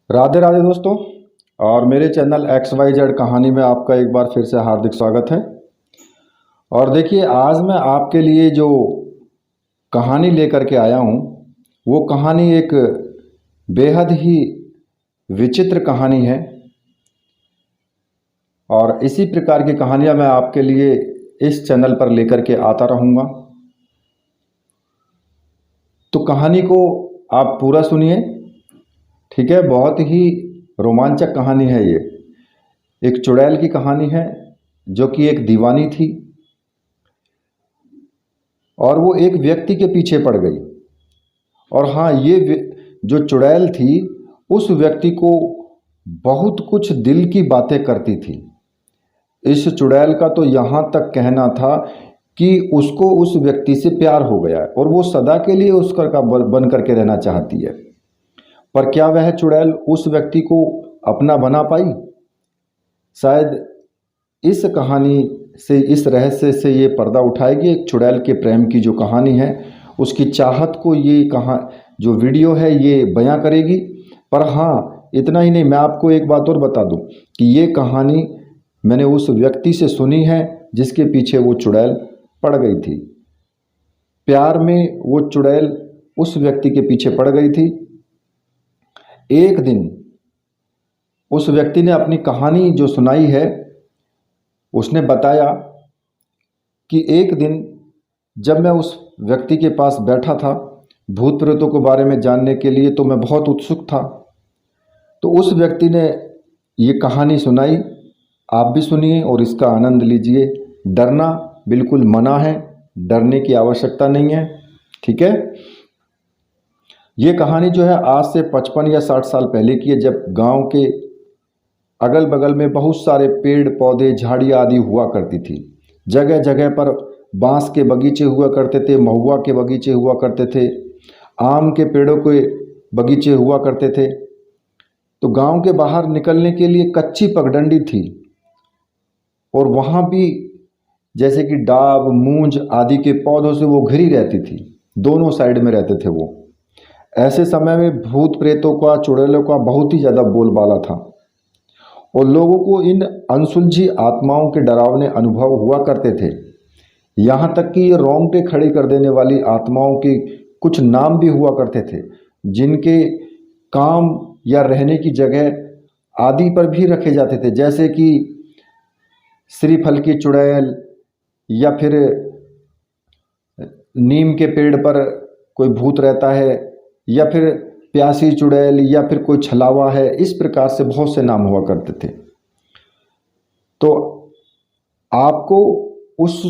राधे राधे दोस्तों। और मेरे चैनल XYZ कहानी में आपका एक बार फिर से हार्दिक स्वागत है। और देखिए, आज मैं आपके लिए जो कहानी लेकर के आया हूँ वो कहानी एक बेहद ही विचित्र कहानी है। और इसी प्रकार की कहानियाँ मैं आपके लिए इस चैनल पर लेकर के आता रहूँगा। तो कहानी को आप पूरा सुनिए, ठीक है। बहुत ही रोमांचक कहानी है ये। एक चुड़ैल की कहानी है जो कि एक दीवानी थी और वो एक व्यक्ति के पीछे पड़ गई। और हाँ, जो चुड़ैल थी उस व्यक्ति को बहुत कुछ दिल की बातें करती थी। इस चुड़ैल का तो यहाँ तक कहना था कि उसको उस व्यक्ति से प्यार हो गया है और वो सदा के लिए उसका बन करके रहना चाहती है। पर क्या वह चुड़ैल उस व्यक्ति को अपना बना पाई? शायद इस कहानी से, इस रहस्य से ये पर्दा उठाएगी। एक चुड़ैल के प्रेम की जो कहानी है उसकी चाहत को ये जो वीडियो है ये बयां करेगी। पर हाँ, इतना ही नहीं, मैं आपको एक बात और बता दूं कि ये कहानी मैंने उस व्यक्ति से सुनी है जिसके पीछे वो चुड़ैल पड़ गई थी। प्यार में वो चुड़ैल उस व्यक्ति के पीछे पड़ गई थी। एक दिन उस व्यक्ति ने अपनी कहानी जो सुनाई है उसने बताया कि एक दिन जब मैं उस व्यक्ति के पास बैठा था भूत प्रेतों के बारे में जानने के लिए, तो मैं बहुत उत्सुक था। तो उस व्यक्ति ने ये कहानी सुनाई। आप भी सुनिए और इसका आनंद लीजिए। डरना बिल्कुल मना है, डरने की आवश्यकता नहीं है, ठीक है। ये कहानी जो है आज से 55 या 60 साल पहले की है, जब गांव के अगल बगल में बहुत सारे पेड़ पौधे झाड़ियाँ आदि हुआ करती थी। जगह जगह पर बांस के बगीचे हुआ करते थे, महुआ के बगीचे हुआ करते थे, आम के पेड़ों के बगीचे हुआ करते थे। तो गांव के बाहर निकलने के लिए कच्ची पगडंडी थी और वहाँ भी जैसे कि डाब मूंज आदि के पौधों से वो घिरी रहती थी। दोनों साइड में रहते थे वो। ऐसे समय में भूत प्रेतों का, चुड़ैलों का बहुत ही ज़्यादा बोलबाला था और लोगों को इन अनसुलझी आत्माओं के डरावने अनुभव हुआ करते थे। यहाँ तक कि ये रोंगटे खड़े कर देने वाली आत्माओं के कुछ नाम भी हुआ करते थे, जिनके काम या रहने की जगह आदि पर भी रखे जाते थे, जैसे कि श्रीफल की चुड़ैल, या फिर नीम के पेड़ पर कोई भूत रहता है, या फिर प्यासी चुड़ैल, या फिर कोई छलावा है। इस प्रकार से बहुत से नाम हुआ करते थे। तो आपको उस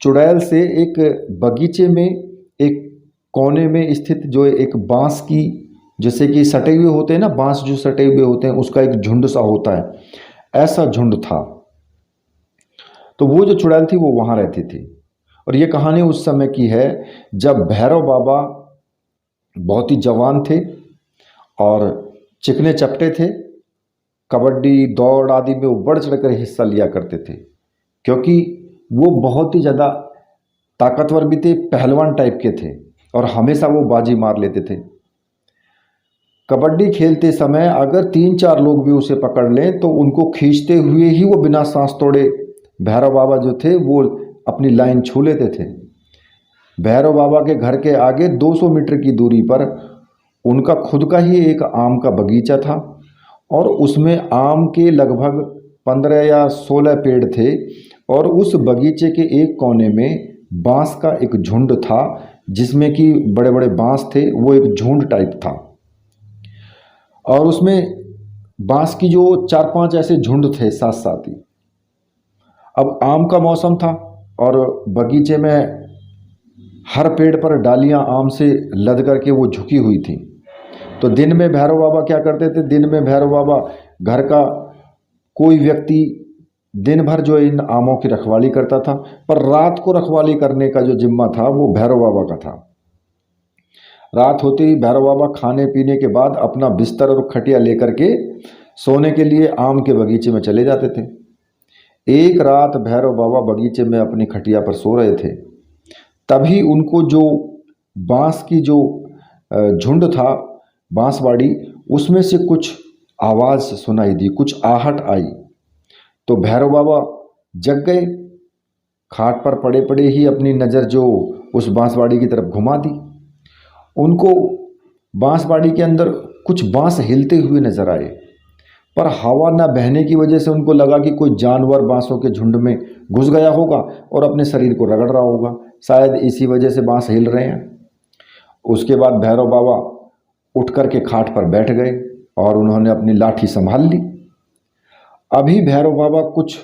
चुड़ैल से एक बगीचे में एक कोने में स्थित जो एक बांस की, जैसे कि सटे हुए होते हैं ना, बांस जो सटे हुए होते हैं उसका एक झुंड सा होता है, ऐसा झुंड था। तो वो जो चुड़ैल थी वो वहाँ रहती थी। और ये कहानी उस समय की है जब भैरव बाबा बहुत ही जवान थे और चिकने चपटे थे। कबड्डी दौड़ आदि में वो बढ़ चढ़ कर हिस्सा लिया करते थे, क्योंकि वो बहुत ही ज़्यादा ताकतवर भी थे, पहलवान टाइप के थे और हमेशा वो बाजी मार लेते थे। कबड्डी खेलते समय अगर 3-4 लोग भी उसे पकड़ लें तो उनको खींचते हुए ही वो बिना सांस तोड़े भैरव बाबा जो थे वो अपनी लाइन छू लेते थे। भैरव बाबा के घर के आगे 200 मीटर की दूरी पर उनका खुद का ही एक आम का बगीचा था और उसमें आम के लगभग 15 या 16 पेड़ थे और उस बगीचे के एक कोने में बांस का एक झुंड था, जिसमें कि बड़े बड़े बांस थे। वो एक झुंड टाइप था और उसमें बांस की जो 4-5 ऐसे झुंड थे साथ साथ ही। अब आम का मौसम था और बगीचे में हर पेड़ पर डालियां आम से लद करके वो झुकी हुई थी। तो दिन में भैरव बाबा क्या करते थे, दिन में भैरव बाबा घर का कोई व्यक्ति दिन भर जो इन आमों की रखवाली करता था, पर रात को रखवाली करने का जो जिम्मा था वो भैरव बाबा का था। रात होते ही भैरव बाबा खाने पीने के बाद अपना बिस्तर और खटिया लेकर के सोने के लिए आम के बगीचे में चले जाते थे। एक रात भैरव बाबा बगीचे में अपनी खटिया पर सो रहे थे, तभी उनको जो बांस की जो झुंड था, बांसवाड़ी, उसमें से कुछ आवाज़ सुनाई दी, कुछ आहट आई। तो भैरव बाबा जग गए, खाट पर पड़े पड़े ही अपनी नज़र जो उस बांसवाड़ी की तरफ घुमा दी। उनको बांसवाड़ी के अंदर कुछ बांस हिलते हुए नजर आए, पर हवा न बहने की वजह से उनको लगा कि कोई जानवर बांसों के झुंड में घुस गया होगा और अपने शरीर को रगड़ रहा होगा, शायद इसी वजह से बांस हिल रहे हैं। उसके बाद भैरव बाबा उठ कर के खाट पर बैठ गए और उन्होंने अपनी लाठी संभाल ली। अभी भैरव बाबा कुछ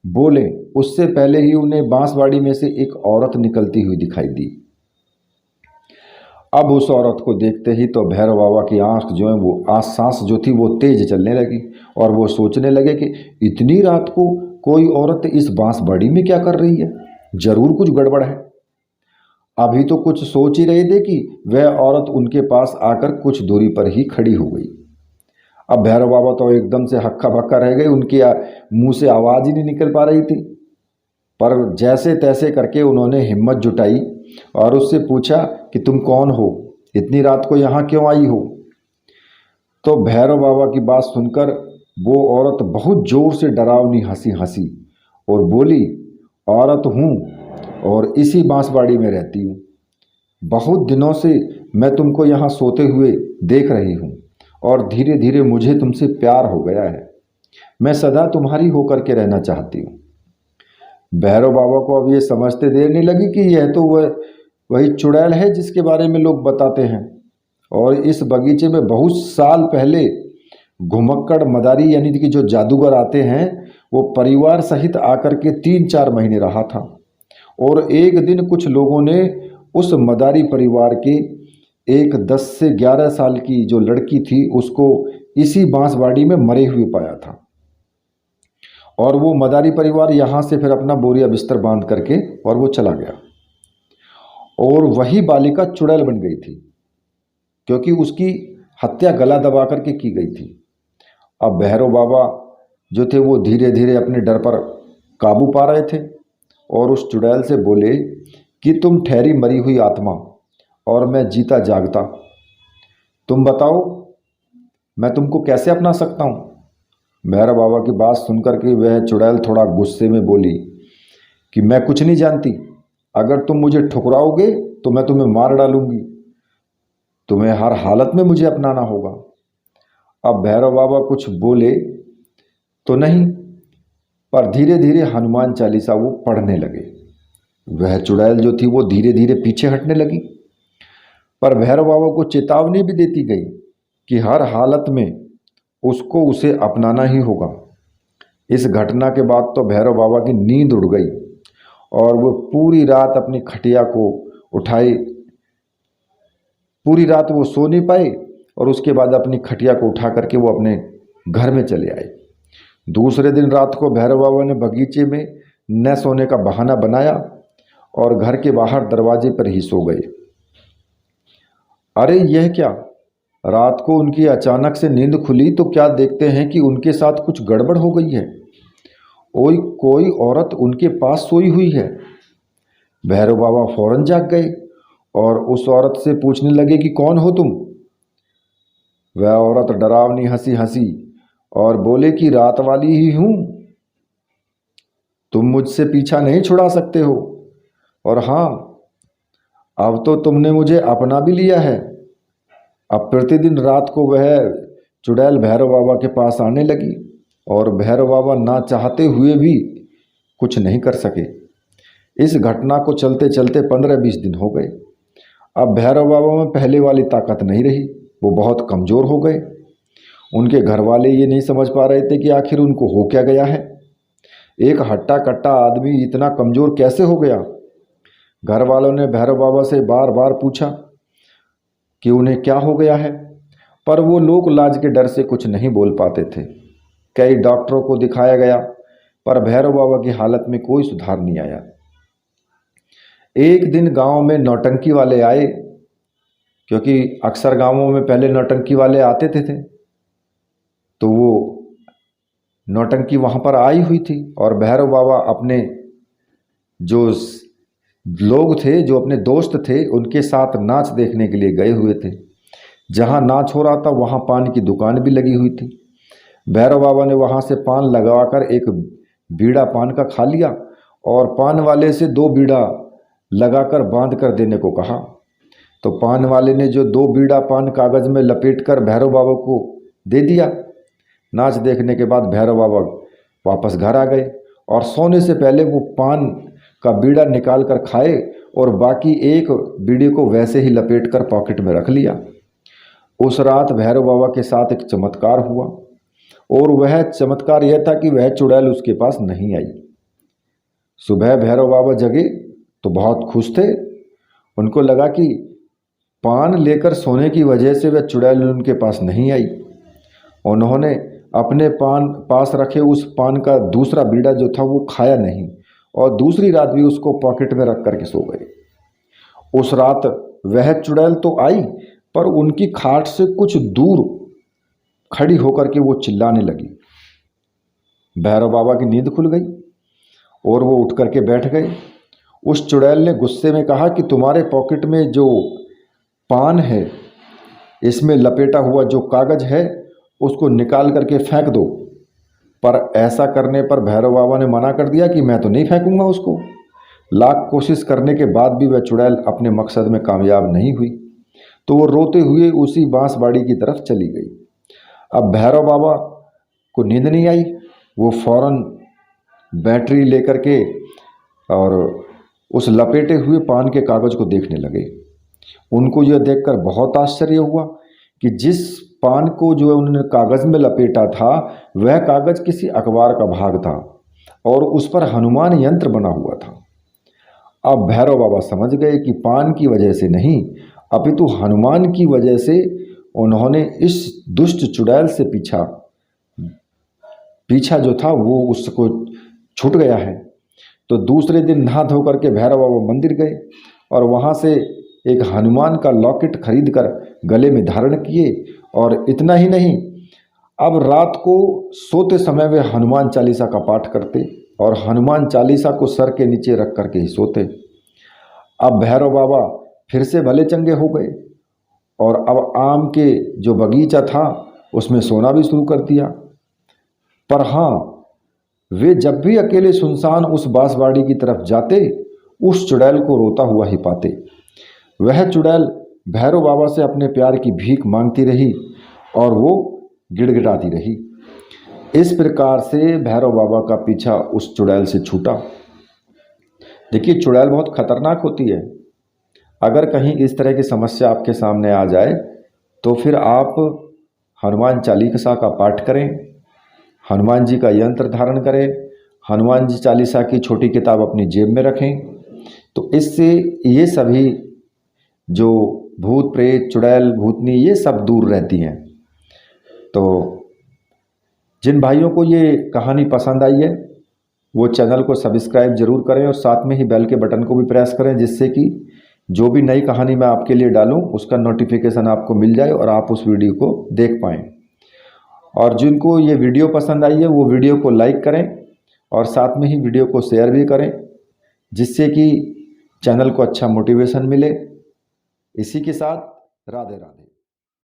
बोले उससे पहले ही उन्हें बांसवाड़ी में से एक औरत निकलती हुई दिखाई दी। अब उस औरत को देखते ही तो भैरव बाबा की आंख जो है वो सांस जो थी वो तेज चलने लगी और वो सोचने लगे कि इतनी रात को कोई औरत इस बांसवाड़ी में क्या कर रही है, जरूर कुछ गड़बड़ है। अभी तो कुछ सोच ही रहे थे कि वह औरत उनके पास आकर कुछ दूरी पर ही खड़ी हो गई। अब भैरव बाबा तो एकदम से हक्का बक्का रह गए, उनके मुंह से आवाज़ ही नहीं निकल पा रही थी। पर जैसे तैसे करके उन्होंने हिम्मत जुटाई और उससे पूछा कि तुम कौन हो, इतनी रात को यहाँ क्यों आई हो। तो भैरव बाबा की बात सुनकर वो औरत बहुत जोर से डरावनी हंसी हंसी और बोली, औरत हूँ और इसी बांसवाड़ी में रहती हूँ। बहुत दिनों से मैं तुमको यहाँ सोते हुए देख रही हूँ और धीरे धीरे मुझे तुमसे प्यार हो गया है। मैं सदा तुम्हारी होकर के रहना चाहती हूँ। भैरव बाबा को अब ये समझते देर नहीं लगी कि यह तो वही चुड़ैल है जिसके बारे में लोग बताते हैं, और इस बगीचे में बहुत साल पहले घुमक्कड़ मदारी यानी कि जो जादूगर आते हैं वो परिवार सहित आकर के 3-4 महीने रहा था। और एक दिन कुछ लोगों ने उस मदारी परिवार के एक 10 से 11 साल की जो लड़की थी उसको इसी बांसवाड़ी में मरे हुए पाया था। और वो मदारी परिवार यहाँ से फिर अपना बोरिया बिस्तर बांध करके और वो चला गया। और वही बालिका चुड़ैल बन गई थी क्योंकि उसकी हत्या गला दबा करके की गई थी। अब भैरव बाबा जो थे वो धीरे धीरे अपने डर पर काबू पा रहे थे और उस चुड़ैल से बोले कि तुम ठहरी मरी हुई आत्मा और मैं जीता जागता, तुम बताओ मैं तुमको कैसे अपना सकता हूँ। भैरव बाबा की बात सुनकर के वह चुड़ैल थोड़ा गुस्से में बोली कि मैं कुछ नहीं जानती, अगर तुम मुझे ठुकराओगे तो मैं तुम्हें मार डालूंगी, तुम्हें हर हालत में मुझे अपनाना होगा। अब भैरव बाबा कुछ बोले तो नहीं, पर धीरे धीरे हनुमान चालीसा वो पढ़ने लगे। वह चुड़ैल जो थी वो धीरे धीरे पीछे हटने लगी, पर भैरव बाबा को चेतावनी भी देती गई कि हर हालत में उसको उसे अपनाना ही होगा। इस घटना के बाद तो भैरव बाबा की नींद उड़ गई और वो पूरी रात अपनी खटिया को उठाई, पूरी रात वो सो नहीं पाए और उसके बाद अपनी खटिया को उठा करके वो अपने घर में चले आए। दूसरे दिन रात को भैरव बाबा ने बगीचे में न सोने का बहाना बनाया और घर के बाहर दरवाजे पर ही सो गए। अरे यह क्या, रात को उनकी अचानक से नींद खुली तो क्या देखते हैं कि उनके साथ कुछ गड़बड़ हो गई है। कोई औरत उनके पास सोई हुई है। भैरव बाबा फौरन जाग गए और उस औरत से पूछने लगे कि कौन हो तुम। वह औरत डरावनी हंसी हंसी और बोले कि रात वाली ही हूँ, तुम मुझसे पीछा नहीं छुड़ा सकते हो, और हाँ अब तो तुमने मुझे अपना भी लिया है। अब प्रतिदिन रात को वह चुड़ैल भैरव बाबा के पास आने लगी और भैरव बाबा ना चाहते हुए भी कुछ नहीं कर सके। इस घटना को चलते चलते 15-20 दिन हो गए। अब भैरव बाबा में पहले वाली ताकत नहीं रही, वो बहुत कमज़ोर हो गए। उनके घर वाले ये नहीं समझ पा रहे थे कि आखिर उनको हो क्या गया है। एक हट्टा कट्टा आदमी इतना कमज़ोर कैसे हो गया। घर वालों ने भैरव बाबा से बार बार पूछा कि उन्हें क्या हो गया है, पर वो लोग लाज के डर से कुछ नहीं बोल पाते थे। कई डॉक्टरों को दिखाया गया पर भैरव बाबा की हालत में कोई सुधार नहीं आया। एक दिन गांव में नौटंकी वाले आए, क्योंकि अक्सर गांवों में पहले नौटंकी वाले आते थे, तो वो नौटंकी वहाँ पर आई हुई थी और भैरव बाबा अपने जो लोग थे, जो अपने दोस्त थे, उनके साथ नाच देखने के लिए गए हुए थे। जहाँ नाच हो रहा था वहाँ पान की दुकान भी लगी हुई थी। भैरव बाबा ने वहाँ से पान लगाकर एक बीड़ा पान का खा लिया और पान वाले से 2 बीड़ा लगाकर बांध कर देने को कहा। तो पान वाले ने जो 2 बीड़ा पान कागज में लपेट कर भैरव बाबा को दे दिया। नाच देखने के बाद भैरव बाबा वापस घर आ गए और सोने से पहले वो पान का बीड़ा निकाल कर खाए और बाकी एक बीड़े को वैसे ही लपेट कर पॉकेट में रख लिया। उस रात भैरव बाबा के साथ एक चमत्कार हुआ और वह चमत्कार यह था कि वह चुड़ैल उसके पास नहीं आई। सुबह भैरव बाबा जगे तो बहुत खुश थे। उनको लगा कि पान लेकर सोने की वजह से वह चुड़ैल उनके पास नहीं आई। उन्होंने अपने पास रखे उस पान का दूसरा बीड़ा जो था वो खाया नहीं और दूसरी रात भी उसको पॉकेट में रख करके सो गए। उस रात वह चुड़ैल तो आई पर उनकी खाट से कुछ दूर खड़ी होकर के वो चिल्लाने लगी। भैरव बाबा की नींद खुल गई और वो उठ करके बैठ गए। उस चुड़ैल ने गुस्से में कहा कि तुम्हारे पॉकेट में जो पान है, इसमें लपेटा हुआ जो कागज है, उसको निकाल करके फेंक दो। पर ऐसा करने पर भैरव बाबा ने मना कर दिया कि मैं तो नहीं फेंकूंगा उसको। लाख कोशिश करने के बाद भी वह चुड़ैल अपने मकसद में कामयाब नहीं हुई तो वो रोते हुए उसी बांसबाड़ी की तरफ चली गई। अब भैरव बाबा को नींद नहीं आई। वो फौरन बैटरी लेकर के और उस लपेटे हुए पान के कागज को देखने लगे। उनको यह देखकर बहुत आश्चर्य हुआ कि जिस पान को जो उन्होंने कागज में लपेटा था वह कागज किसी अखबार का भाग था और उस पर हनुमान यंत्र बना हुआ था। अब भैरव बाबा समझ गए कि पान की वजह से नहीं अपितु हनुमान की वजह से उन्होंने इस दुष्ट चुड़ैल से पीछा जो था वो उसको छूट गया है। तो दूसरे दिन नहा धो करके भैरव बाबा मंदिर गए और वहाँ से एक हनुमान का लॉकेट खरीद कर गले में धारण किए। और इतना ही नहीं, अब रात को सोते समय वे हनुमान चालीसा का पाठ करते और हनुमान चालीसा को सर के नीचे रख करके ही सोते। अब भैरव बाबा फिर से भले चंगे हो गए और अब आम के जो बगीचा था उसमें सोना भी शुरू कर दिया। पर हाँ, वे जब भी अकेले सुनसान उस बांसबाड़ी की तरफ जाते उस चुड़ैल को रोता हुआ ही पाते। वह चुड़ैल भैरव बाबा से अपने प्यार की भीख मांगती रही और वो गिड़गिड़ाती रही। इस प्रकार से भैरव बाबा का पीछा उस चुड़ैल से छूटा। देखिए, चुड़ैल बहुत खतरनाक होती है। अगर कहीं इस तरह की समस्या आपके सामने आ जाए तो फिर आप हनुमान चालीसा का पाठ करें, हनुमान जी का यंत्र धारण करें, हनुमान जी चालीसा की छोटी किताब अपनी जेब में रखें। तो इससे ये सभी जो भूत प्रेत चुड़ैल भूतनी ये सब दूर रहती हैं। तो जिन भाइयों को ये कहानी पसंद आई है वो चैनल को सब्सक्राइब जरूर करें और साथ में ही बेल के बटन को भी प्रेस करें, जिससे कि जो भी नई कहानी मैं आपके लिए डालूं उसका नोटिफिकेशन आपको मिल जाए और आप उस वीडियो को देख पाएँ। और जिनको ये वीडियो पसंद आई है वो वीडियो को लाइक करें और साथ में ही वीडियो को शेयर भी करें, जिससे कि चैनल को अच्छा मोटिवेशन मिले। इसी के साथ राधे राधे।